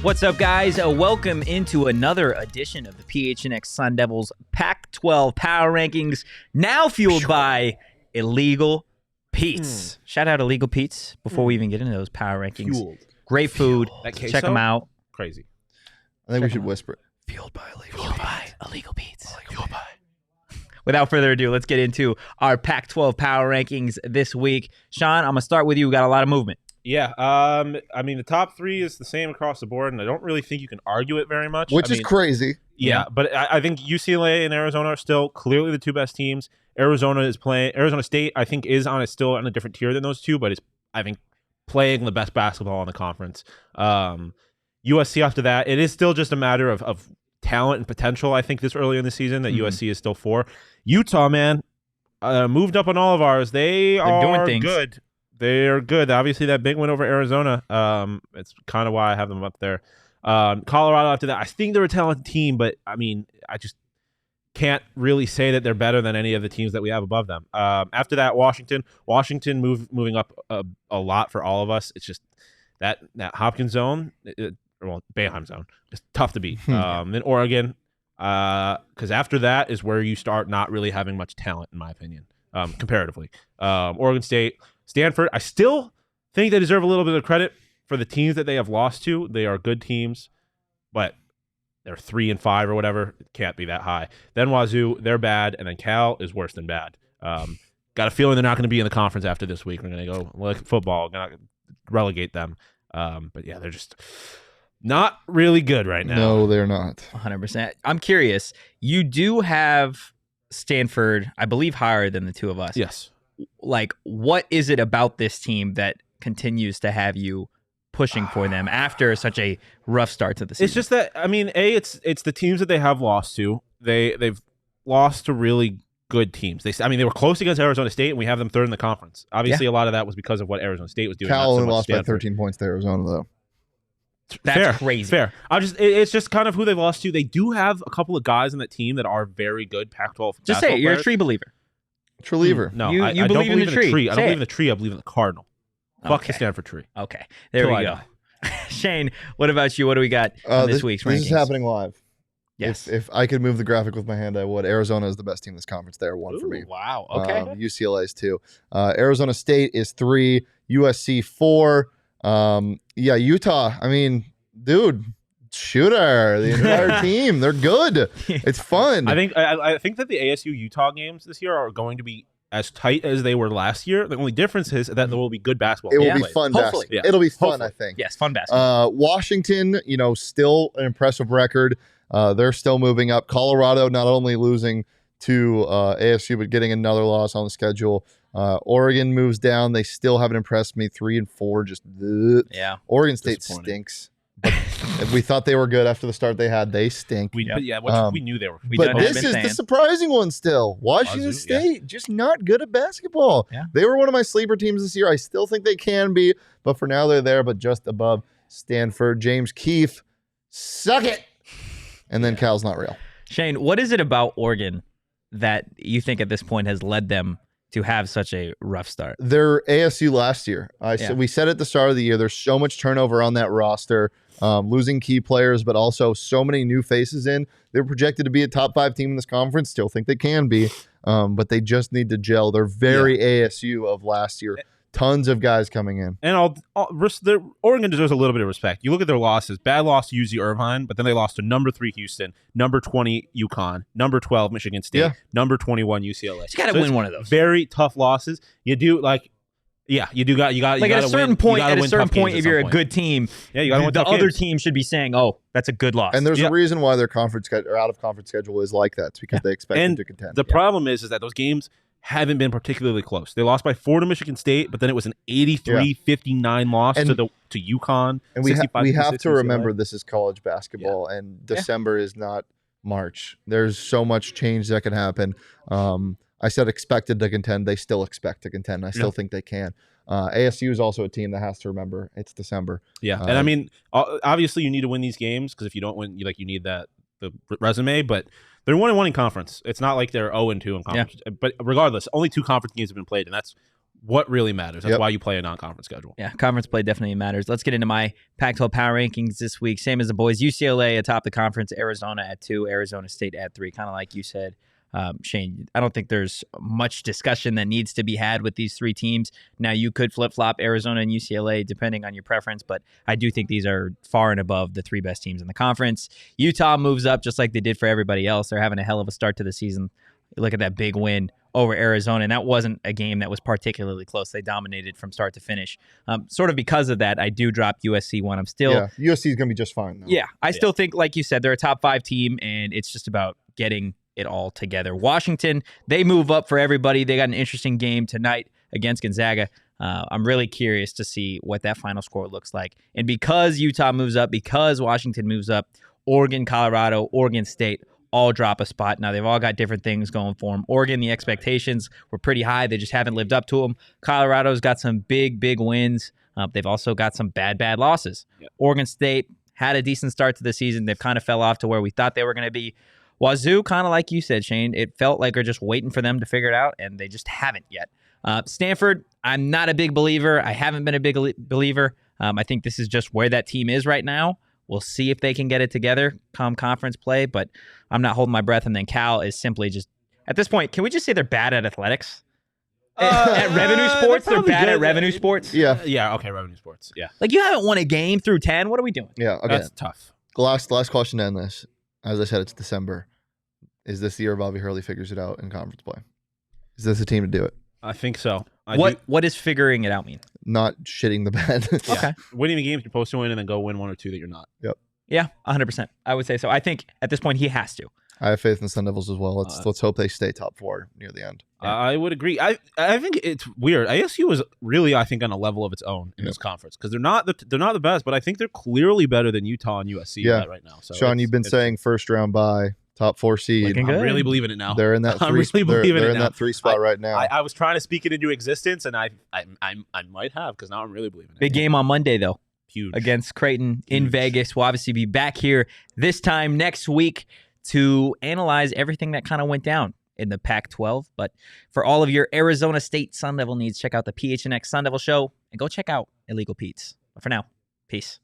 What's up, guys? Welcome into another edition of the PHNX Sun Devils Pac-12 Power Rankings, now fueled by Illegal Pete's. Shout out Illegal Pete's before we even get into those power rankings. Fueled. Great food. That queso? Check them out. Crazy. I think we should whisper it. Fueled by Illegal Pete's. Without further ado, let's get into our Pac-12 Power Rankings this week. Sean, I'm going to start with you. We got a lot of movement. Yeah, I mean, the top three is the same across the board, and I don't really think you can argue it very much. Which is crazy. Yeah, but I think UCLA and Arizona are still clearly the two best teams. Arizona State, I think, is still on a different tier than those two, but is, I think, playing the best basketball in the conference. USC after that, it is still just a matter of talent and potential, I think, this early in the season that USC is still for. Utah, man, moved up on all of ours. They're doing things. Good. They're good. Obviously, that big win over Arizona, it's kind of why I have them up there. Colorado after that, I think they're a talented team, but, I mean, I just can't really say that they're better than any of the teams that we have above them. After that, Washington moving up a lot for all of us. It's just that Hopkins zone, Boeheim zone, it's tough to beat. Then Oregon, because after that is where you start not really having much talent, in my opinion, comparatively. Oregon State, Stanford, I still think they deserve a little bit of credit for the teams that they have lost to. They are good teams, but they're 3 and 5 or whatever. It can't be that high. Then Wazoo, they're bad, and then Cal is worse than bad. Got a feeling they're not going to be in the conference after this week. We're going to go like football, going to relegate them. But yeah, they're just not really good right now. No, they're not. 100%. I'm curious. You do have Stanford, I believe, higher than the two of us. Yes. Like, what is it about this team that continues to have you pushing for them after such a rough start to the season? It's just that, I mean, it's the teams that they have lost to. They've lost to really good teams. They were close against Arizona State, and we have them third in the conference. Obviously, a lot of that was because of what Arizona State was doing. Cal only lost Stanford. by 13 points to Arizona, though. That's crazy. Fair. It's just kind of who they've lost to. They do have a couple of guys on that team that are very good Pac-12. Just say it. You're players. a tree believer. Treliever. No, You I don't believe in the tree. I don't Say believe it. in the tree. I believe in the Cardinal. Fuck the Okay. Stanford tree. Okay. There Till we I go. die. Shane, what about you? What do we got on this week's rankings? This is happening live. Yes. If I could move the graphic with my hand, I would. Arizona is the best team in this conference. They're 1 for me. Wow. Okay. UCLA is 2. Arizona State is 3. USC 4. Utah. I mean, dude, shooter. The entire team. They're good. It's fun. I think that the ASU Utah games this year are going to be as tight as they were last year. The only difference is that there will be good basketball. It will Yeah. be fun Hopefully. basketball. Yeah. It'll be fun, Hopefully. I think. Yes. Fun basketball. Washington, still an impressive record. They're still moving up. Colorado not only losing to ASU, but getting another loss on the schedule. Oregon moves down. They still haven't impressed me. 3 and 4, just Yeah. Oregon State Disappointing. stinks. But we thought they were good after the start they had. They stink. We knew they were. We But done this been is saying. the surprising one still. Washington Wazoo, yeah. State, just not good at basketball. Yeah. They were one of my sleeper teams this year. I still think they can be, but for now they're there, but just above Stanford. James Keefe, suck it. And then Cal's not real. Shane, what is it about Oregon that you think at this point has led them to have such a rough start? They're ASU last year. Yeah. We said at the start of the year, there's so much turnover on that roster, losing key players, but also so many new faces in. They're projected to be a top 5 team in this conference. Still think they can be, but they just need to gel. They're very ASU of last year. Tons of guys coming in. And Oregon deserves a little bit of respect. You look at their losses. Bad loss to UC Irvine, but then they lost to number 3 Houston, number 20 UConn, number 12 Michigan State, number 21 UCLA. You got to win one of those. Very tough losses. You do you got Like at a certain point, if you're a good good team, you got to win the tough other games. team should be saying, "Oh, that's a good loss." And there's Yep. a reason why their conference or out of conference schedule is like that. It's because they expect them And to contend. the problem is that those games haven't been particularly close. They lost by 4 to Michigan State, but then it was an 83-59 loss And- to UConn. And we have 65-56 to UCLA. remember this is college basketball, and December is not March. There's so much change that can happen. I said expected to contend. They still expect to contend. I still think they can. ASU is also a team that has to remember it's December. Yeah, and I mean, obviously you need to win these games because if you don't win, you need the resume. But they're 1-1 in conference. It's not like they're 0-2 in conference. But regardless, only 2 conference games have been played, and that's what really matters. That's Yep. why you play a non-conference schedule. Yeah, conference play definitely matters. Let's get into my Pac-12 Power Rankings this week. Same as the boys. UCLA atop the conference, Arizona at 2, Arizona State at 3. Kind of like you said, Shane. I don't think there's much discussion that needs to be had with these 3 teams. Now, you could flip-flop Arizona and UCLA depending on your preference, but I do think these are far and above the 3 best teams in the conference. Utah moves up just like they did for everybody else. They're having a hell of a start to the season. Look at that big win over Arizona, and that wasn't a game that was particularly close. They dominated from start to finish. Sort of because of that, I do drop USC one. I'm still... Yeah, USC is going to be just fine. Though. Yeah, I still think, like you said, they're a top 5 team, and it's just about getting it all together. Washington, they move up for everybody. They got an interesting game tonight against Gonzaga. I'm really curious to see what that final score looks like. And because Utah moves up, because Washington moves up, Oregon, Colorado, Oregon State all drop a spot. Now, they've all got different things going for them. Oregon, the expectations were pretty high. They just haven't lived up to them. Colorado's got some big wins. They've also got some bad losses. Yep. Oregon State had a decent start to the season. They've kind of fell off to where we thought they were going to be. Wazoo, kind of like you said, Shane, it felt like we're just waiting for them to figure it out, and they just haven't yet. Stanford, I'm not a big believer. I haven't been a big believer. I think this is just where that team is right now. We'll see if they can get it together come conference play, but I'm not holding my breath. And then Cal is simply just, at this point, can we just say they're bad at athletics? At revenue sports, they're bad at revenue sports? Yeah. Yeah, okay, revenue sports. Yeah. Like, you haven't won a game through 10. What are we doing? Yeah, okay. That's tough. Last question to end this. As I said, it's December. Is this the year Bobby Hurley figures it out in conference play? Is this a team to do it? I think so. What does figuring it out mean? Not shitting the bed. Okay. Winning the games you're supposed to win and then go win 1 or 2 that you're not. Yep. Yeah, 100%. I would say so. I think at this point he has to. I have faith in the Sun Devils as well. Let's hope they stay top 4 near the end. Yeah. I would agree. I think it's weird. ASU is really, I think, on a level of its own in this conference because they're not the best, but I think they're clearly better than Utah and USC right now. So Sean, you've been saying first round bye, top 4 seed. I'm really believing it now. They're in that 3. They're in that 3 spot right now. I was trying to speak it into existence, and I might have because now I'm really believing it. Big game on Monday though. Huge. Against Creighton in Vegas. We'll obviously be back here this time next week to analyze everything that kind of went down in the Pac-12. But for all of your Arizona State Sun Devil needs, check out the PHNX Sun Devil Show and go check out Illegal Pete's. But for now, peace.